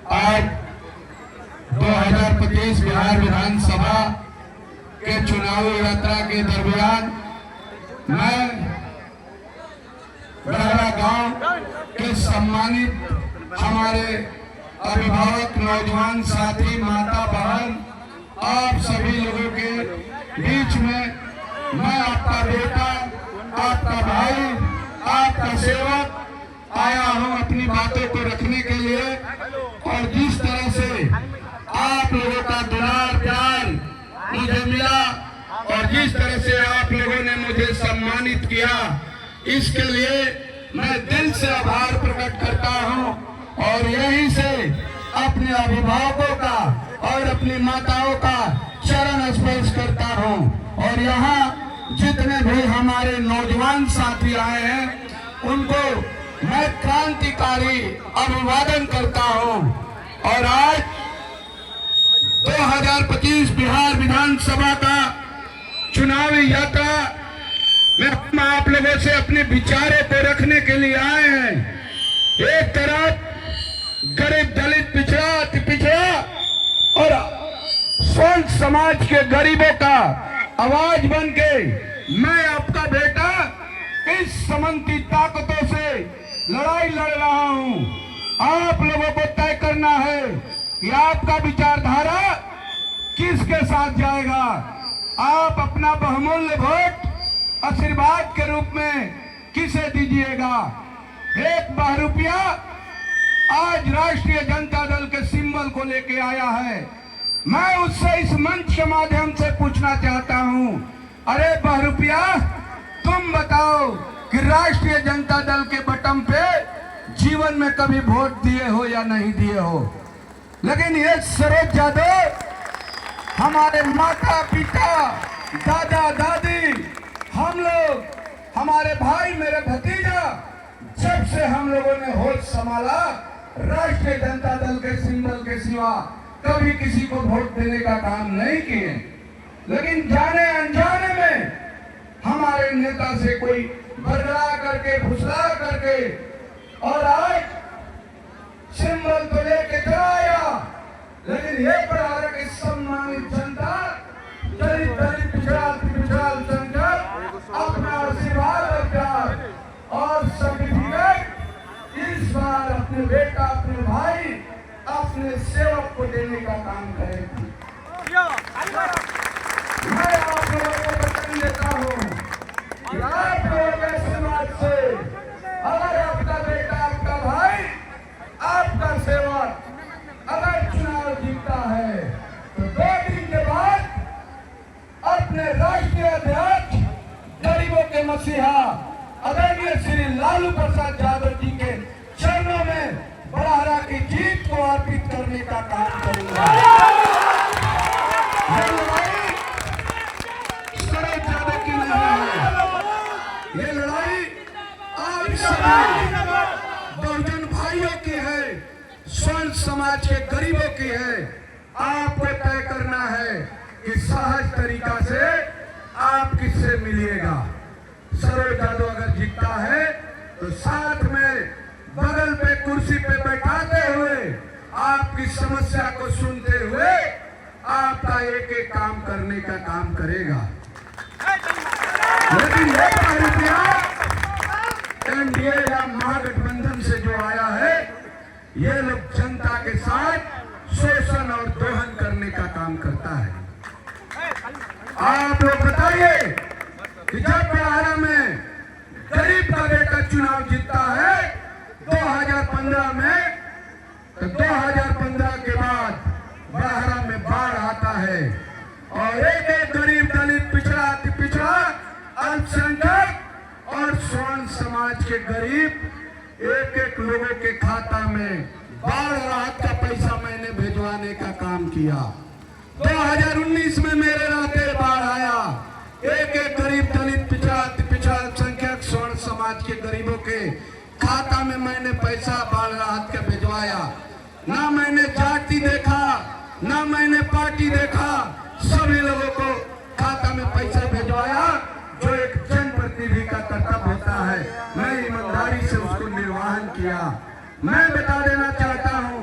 आज 2025 बिहार विधानसभा के चुनावी यात्रा के दरमियान मैं बड़हरा गांव के सम्मानित हमारे अभिभावक, नौजवान साथी, माता बहन, आप सभी लोगों के बीच में मैं आपका बेटा, आपका भाई, आपका सेवक आया हूं अपनी बातों को रखने के लिए। और जिस तरह से आप लोगों का दुलार प्यार मुझे मिला और जिस तरह से आप लोगों ने मुझे सम्मानित किया, इसके लिए मैं दिल से आभार प्रकट करता हूं। और यहीं से अपने अभिभावकों का और अपनी माताओं का चरण स्पर्श करता हूं। और यहाँ जितने भी हमारे नौजवान साथी आए हैं उनको मैं क्रांतिकारी अभिवादन करता हूं। और आज 2025 बिहार विधानसभा का चुनावी यात्रा में हम आप लोगों से अपने विचारों को रखने के लिए आए हैं। एक तरफ गरीब, दलित, पिछड़ा, अति पिछड़ा और स्वर्ण समाज के गरीबों का आवाज बन के मैं आपका बेटा इस समंती ताकतों से लड़ाई लड़ रहा हूं। आप लोगों को तय करना है कि आपका विचारधारा किसके साथ जाएगा। आप अपना बहुमूल्य वोट आशीर्वाद के रूप में किसे दीजिएगा। एक बहुरूपिया आज राष्ट्रीय जनता दल के सिंबल को लेके आया है। मैं उससे इस मंच के माध्यम से पूछना चाहता हूं, अरे बहुरूपिया, तुम बताओ कि राष्ट्रीय जनता दल के बटन पे जीवन में कभी वोट दिए हो या नहीं दिए हो। लेकिन ये सरोज यादव, हमारे माता पिता, दादा दादी, हम लोग, हमारे भाई, मेरे भतीजा, जब से हम लोगों ने होश संभाला, राष्ट्रीय जनता दल के सिंबल के सिवा कभी किसी को वोट देने का काम नहीं किए। लेकिन जाने अनजाने में हमारे नेता से कोई बदला करके, फुसला करके और आज सिंबल तो लेके चलाया। लेकिन ये बड़ा कि सम्मानित जनता, दलित, दलित, पिछड़ा, पिछड़ा, संकट अपना आशीर्वाद रखकर और सर्टिफिकेट इस बार अपने बेटा, अपने भाई, अपने सेवक को देने का काम करेगी। मैं आप लोगों को वचन देता हूँ कि आप लोगों के समाज से अगर आपका बेटा, आपका भाई, आपका सेवक अगर चुनाव जीतता है तो 2 दिन के बाद अपने राष्ट्रीय अध्यक्ष, गरीबों के मसीहा आदरणीय श्री लालू प्रसाद यादव जी के चरणों में बड़हरा की जीत को अर्पित करने का काम करूंगा। ये लड़ाई सरोज यादव की नहीं है, ये लड़ाई आप सभी बहुजन भाइयों की है, स्वर्ण समाज के गरीबों की है। आपको तय करना है कि सहज तरीका से आप किससे मिलिएगा। सरोज यादव अगर जीतता है तो साथ में बगल पे कुर्सी पे बैठाते हुए आपकी समस्या को सुनते हुए आपका एक एक काम करने का काम करेगा। लेकिन ये रुपया एनडीए या महागठबंधन से जो आया है, ये लोग जनता के साथ शोषण और दोहन करने का काम करता है। आप लोग बताइए कि जब बिहार में गरीब का बेटा चुनाव जीतता है 2015 में, तो 2015 के बाद बिहार में बाढ़ आता है और एक एक गरीब, दलित, पिछड़ा, अति पिछड़ा, अल्पसंख्यक और स्वर्ण समाज के गरीब एक एक लोगों के खाता में बाढ़ राहत का पैसा मैंने भिजवाने का काम किया। 2019 में मेरे रहते बाढ़ आया, एक एक गरीब, दलित, पिछड़ा, अति पिछड़ा, अल्पसंख्यक, स्वर्ण समाज के गरीबों के खाता में मैंने पैसा बाढ़ राहत का भिजवाया। ना मैंने जाति देखा, ना मैंने पार्टी देखा, सभी लोगों को खाता में पैसा भिजवाया, जो एक जनप्रतिनिधि का कर्तव्य होता है। मैं ईमानदारी से उसको निर्वहन किया। मैं बता देना चाहता हूं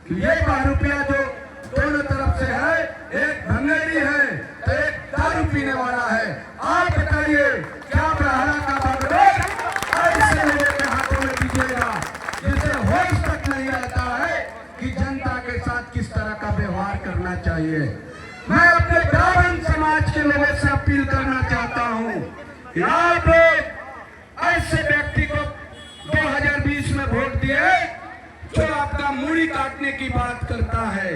कि ये बहरूपिया जो दोनों तरफ से है, एक भंगेरी है तो एक दारू पीने वाला है। आप बताइए क्या बराहरा का बागडोर ऐसे लोगों के हाथों में दीजिएगा जिसे होश तक नहीं रहता है कि जनता के साथ किस तरह का व्यवहार करना चाहिए। मैं अपने ब्राह्मण समाज के लोगों से अपील करना चाहता हूं कि आप लोग ऐसे व्यक्ति को 2020 में वोट दिए जो आपका मूड़ी काटने की बात करता है।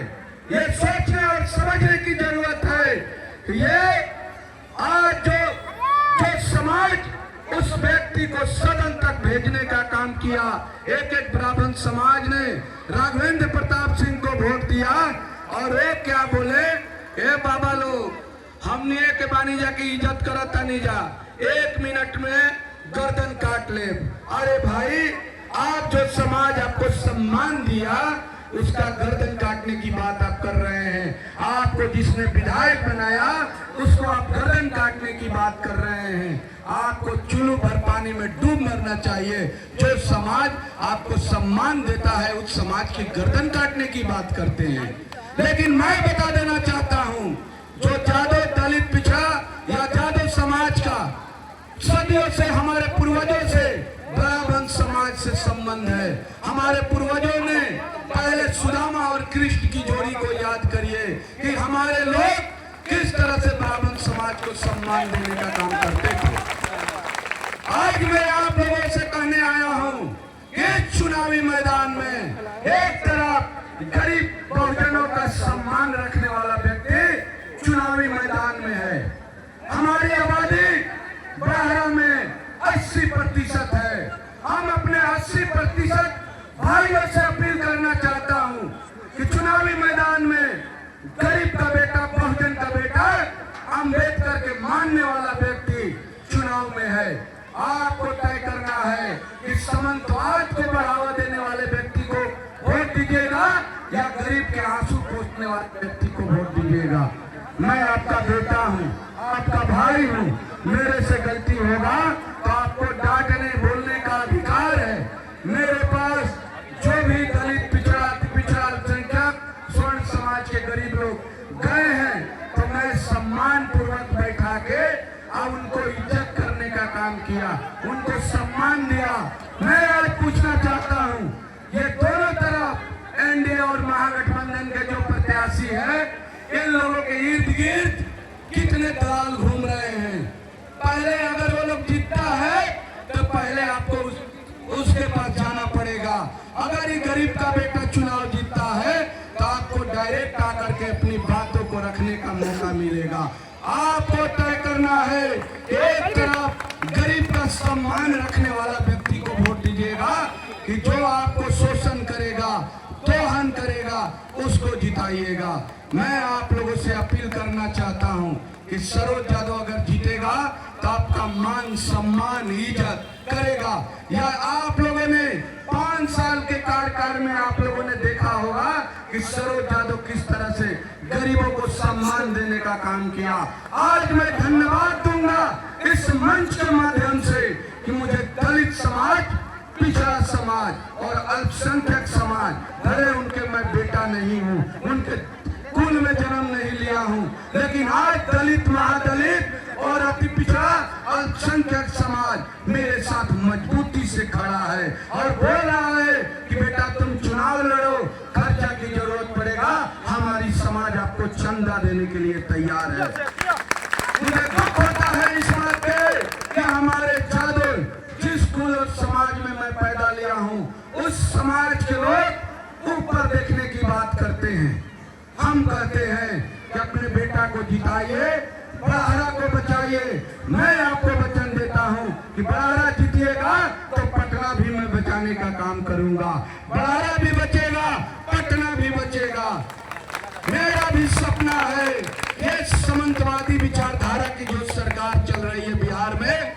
ये सोचने और समझने की जरूरत है कि ये आज जो समाज उस व्यक्ति को सदन तक भेजने का काम किया, एक ब्राह्मण समाज ने राघवेंद्र प्रताप सिंह को वोट दिया और वो क्या बोले, ए बाबा लोग हमने के बानीजा की इज्जत करता नहीं जा, 1 मिनट में गर्दन काट ले। अरे भाई, आप जो समाज आपको सम्मान दिया उसका गर्दन काटने की बात आप कर रहे हैं। आपको जिसने विधायक बनाया उसको आप गर्दन काटने की बात कर रहे हैं। आपको चुल्लू भर पानी में डूब मरना चाहिए। जो समाज आपको सम्मान देता है उस समाज की गर्दन काटने की बात करते हैं। लेकिन मैं बता देना चाहता हूं, जो जादव दलित पिछड़ा या जादव समाज का सदियों से हमारे पूर्वजों से ब्राह्मण समाज से संबंध है। हमारे पूर्वजों ने पहले सुदामा और कृष्ण की जोड़ी को याद करिए कि हमारे लोग किस तरह से ब्राह्मण समाज को सम्मान देने का काम करते थे। आज मैं आप लोगों से कहने आया हूं कि चुनावी मैदान में एक तरफ गरीब बहुजनों का सम्मान रखने वाला व्यक्ति चुनावी मैदान में है। हमारी आबादी बराहरा में 80% है। हम अपने 80% भाइयों से अपील करना चाहता हूं कि चुनावी मैदान में गरीब का बेटा, बहुजन का बेटा, अंबेडकर के मानने वाला व्यक्ति चुनाव में है। आपको तय करना है कि सामंतवाद को बढ़ावा देने वाले व्यक्ति को वोट दीजिएगा या गरीब के आंसू पोंछने वाले व्यक्ति को वोट दीजिएगा। मैं आपका बेटा हूं, आपका भाई हूं। मेरे से गलती होगा तो आपको डांटने बोलने का अधिकार है। मेरे पास जो भी दलित पिछड़ा अल्पसंख्यक स्वर्ण समाज के गरीब लोग गए हैं तो मैं सम्मान पूर्वक बैठा के और उनको इज्जत करने का काम किया, उनको सम्मान दिया। मैं आज पूछना चाहता हूं, ये दोनों तरफ एनडीए और महागठबंधन के जो प्रत्याशी है, इन लोगों के इर्द गिर्द कितने दलाल घूम रहे हैं। पहले अगर वो लोग जीतता है तो पहले आपको उसके पास जाना पड़ेगा। अगर ये गरीब का बेटा चुनाव जीतता है तो आपको डायरेक्ट आकर के अपनी बातों को रखने का मौका मिलेगा। आपको तय करना है, एक तरफ गरीब का सम्मान रखने वाला व्यक्ति को वोट दीजिएगा कि जो आपको शोषण करेगा, तोहन करेगा, उसको जिताइएगा। मैं आप लोगों से अपील करना चाहता हूं कि सरोज यादव अगर जीतेगा तो आपका मान सम्मान इज्जत करेगा। या आप लोगों ने 5 साल के कार्यकाल में आप लोगों ने देखा होगा कि सरोज यादव किस तरह से गरीबों को सम्मान देने का काम किया। आज मैं धन्यवाद दूंगा इस मंच के माध्यम से कि मुझे दलित समाज, पिछड़ा समाज और अल्पसंख्यक समाज, भले उनके मैं बेटा नहीं हूँ, उनके कुल में जन्म नहीं लिया हूँ, लेकिन आज दलित, महादलित और अति पिछड़ा अल्पसंख्यक समाज मेरे साथ मजबूती से खड़ा है और बोल रहा है कि बेटा तुम चुनाव लड़ो, खर्चा की जरूरत पड़ेगा, हमारी समाज आपको चंदा देने के लिए तैयार है। मुझे दुख होता है इस बात पे कि हमारे जादव, जिस कुल और समाज में मैं पैदा लिया हूँ, उस समाज के लोग ऊपर देखने की बात करते हैं। हम कहते हैं कि अपने बेटा को जिताइए, बराहरा को बचाइए। मैं आपको वचन देता हूं कि बराहरा जीतिएगा तो पटना भी मैं बचाने का काम करूंगा। बराहरा भी बचेगा, पटना भी बचेगा। मेरा भी सपना है ये सामंतवादी विचारधारा की जो सरकार चल रही है बिहार में,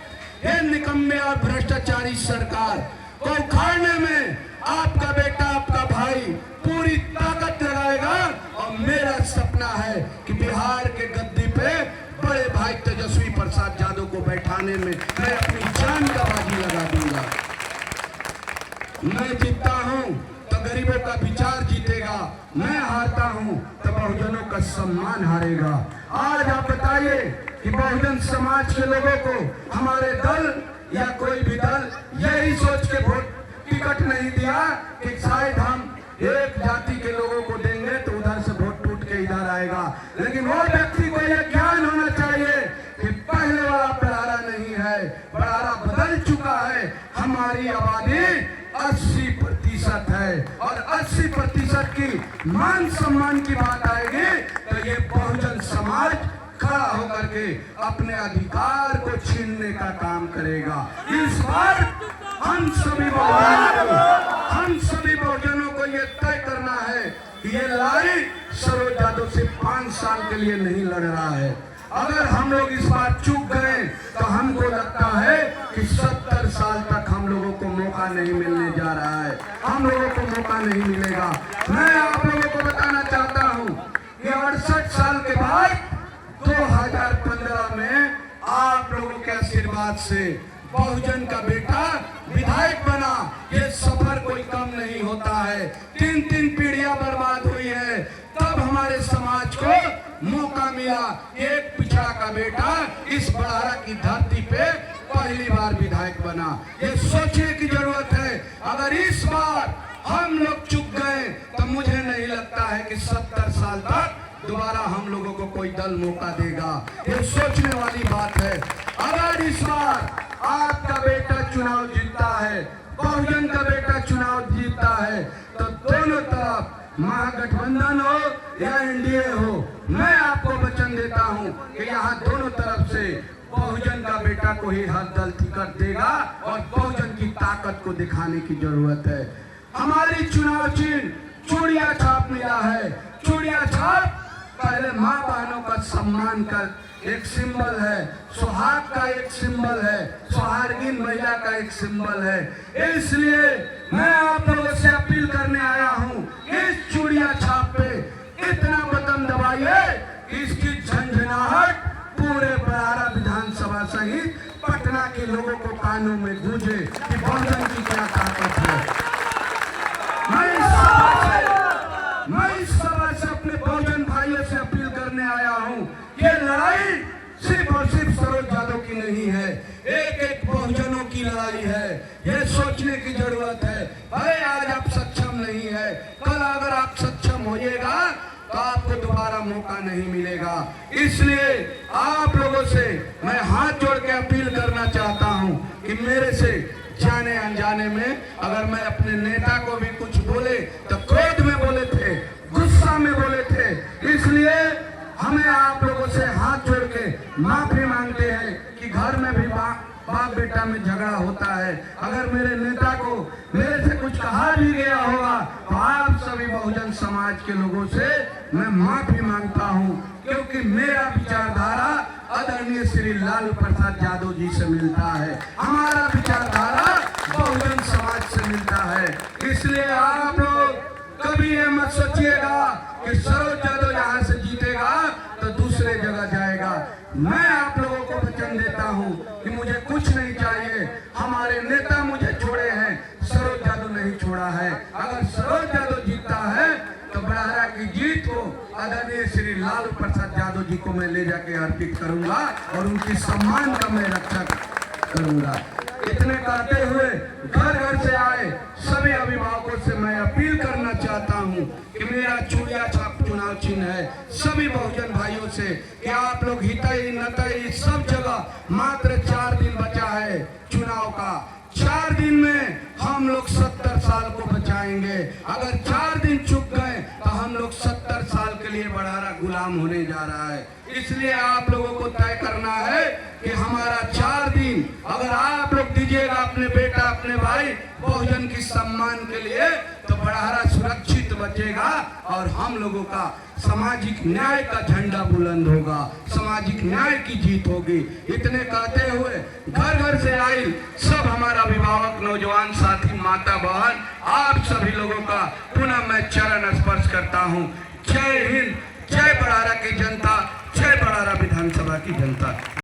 ये निकम्मे और भ्रष्टाचारी सरकार को उखाड़ने में आपका बेटा, आपका भाई पूरी ताकत लगाएगा। और मेरा सपना है कि बिहार के गद्दी पे बड़े भाई तेजस्वी प्रसाद यादव को बैठाने में मैं अपनी जान का बाजी लगा दूंगा। मैं जीतता हूं तो गरीबों का विचार जीतेगा। मैं हारता हूं तो बहुजनों का सम्मान हारेगा। आज आप बताइए कि बहुजन समाज के लोगों को हमारे दल या कोई भी दल यही सोच के वोट टिकट नहीं दिया कि शायद हम एक जाति के लोगों को देंगे तो उधर से वोट टूट के इधर आएगा। लेकिन वो व्यक्ति को यह ज्ञान होना चाहिए कि पहले वाला बड़ारा नहीं है, बड़ारा बदल चुका है। हमारी आबादी 80% है और 80% की मान सम्मान की बात आएगी तो ये बहुजन समाज खड़ा होकर के अपने अधिकार को छीनने का काम करेगा। इस बार हम सभी बहुजनों को ये तय करना है कि ये लड़ाई सरोज यादव से 5 साल के लिए नहीं लड़ रहा है। अगर हम लोग इस बार चूक गए तो हमको लगता है कि 70 साल तक हम लोगों को मौका नहीं मिलने जा रहा है, हम लोगों को मौका नहीं मिलेगा। मैं आप लोगों को बताना चाहता हूं कि 68 साल के बाद 2015 में आप लोगों के आशीर्वाद से बहुजन का बेटा विधायक बना। ये सफर कोई कम नहीं होता है। 3 पीढ़ियां बर्बाद हुई है, तब हमारे समाज को मौका मिला। एक पिछड़ा का बेटा इस बड़ारा की धरती पे पहली बार विधायक बना। ये सोचने की जरूरत है। अगर इस बार हम लोग चुक गए तो मुझे नहीं लगता है कि 70 साल तक दोबारा हम लोगों को कोई दल मौका देगा। ये सोचने वाली बात है। अगर इस बार आपका बेटा चुनाव जीतता है, बहुजन का बेटा चुनाव जीतता है, तो दोनों तरफ महागठबंधन हो या एनडीए हो, मैं आपको वचन देता हूं कि यहाँ दोनों तरफ से बहुजन का बेटा को ही हर दल टिकट देगा और बहुजन की ताकत को दिखाने की जरूरत है। हमारी चुनाव चिन्ह चूड़िया छाप मिला है। चूड़िया छाप पहले माँ बहनों का सम्मान का एक सिंबल है, सुहाग का एक सिंबल है, सुहागिन महिला का एक सिंबल है। इसलिए मैं आप लोगों से अपील करने आया हूँ, इस चूड़िया छाप पे इतना बटन दबाइए कि इसकी झंझनाहट पूरे बड़ारा विधानसभा सहित पटना के लोगों को कानों में गूंजे कि बहुजन की क्या ताकत है। मैं इस सभा से अपने बहुजन भाइयों से अपील करने आया हूं, ये लड़ाई सिर्फ और सिर्फ सरोज यादव की नहीं है, एक बहुजनों की लड़ाई है। ये सोचने की जरूरत है। भाई आज आप सक्षम नहीं है, कल अगर आप सक्षम होइएगा तो आपको दोबारा मौका नहीं मिलेगा। इसलिए आप लोगों से मैं हाथ जोड़ के अपील करना चाहता हूं कि मेरे से जाने अनजाने में अगर मैं अपने नेता को भी कुछ बोले तो क्रोध में बोले थे, गुस्सा में बोले थे। इसलिए हमें आप लोगों से हाथ जोड़ के माफी मांगते हैं कि घर में भी बाप बेटा में झगड़ा होता है। अगर मेरे नेता को मेरे से कुछ कहा भी गया होगा तो आप सभी बहुजन समाज के लोगों से मैं माफी मांगता हूं, क्योंकि मेरा विचारधारा आदरणीय श्री लालू प्रसाद यादव जी से मिलता है, हमारा विचारधारा बहुजन समाज से मिलता है। इसलिए आप लोग कभी ये मत सोचिएगा कि सरोज यादव यहाँ से जीतेगा तो दूसरे जगह जाएगा। मैं आप लोगों को वचन देता हूँ कि मुझे कुछ नहीं चाहिए। हमारे नेता मुझे छोड़े हैं, सरोज यादव नहीं छोड़ा है। अगर सरोज यादव जीतता है तो बड़ारा की जीत को आदरणीय श्री लालू प्रसाद यादव जी को मैं ले जाके अर्पित करूंगा और उनकी सम्मान का मैं रक्षा करूंगा। इतने कहते हुए घर घर से आए सभी अभिभावकों से मैं अपील करना चाहता हूं कि मेरा चूड़िया छाप चुनाव चिन्ह है। सभी बहुजन भाइयों से कि आप लोग हितई नतई सब जगह मात्र 4 दिन बचा है चुनाव का। 4 दिन में हम लोग 70 साल को बचाएंगे। अगर 4 दिन चुक गए तो हम लोग 70 साल के लिए बड़ारा गुलाम होने जा रहा है। इसलिए आप लोगों को तय करना है कि हमारा 4 दिन अगर आप लोग दीजिएगा अपने बेटा अपने भाई बहुजन की सम्मान के लिए तो बड़ारा सुरक्षित बचेगा और हम लोगों का सामाजिक न्याय का झंडा बुलंद होगा, सामाजिक न्याय की जीत होगी। इतने कहते हुए घर घर से आई सब हमारा अभिभावक नौजवान साथी माता बहन आप सभी लोगों का पुनः मैं चरण स्पर्श करता हूँ। जय हिंद, जय बड़ारा की जनता, जय बड़ारा विधानसभा की जनता।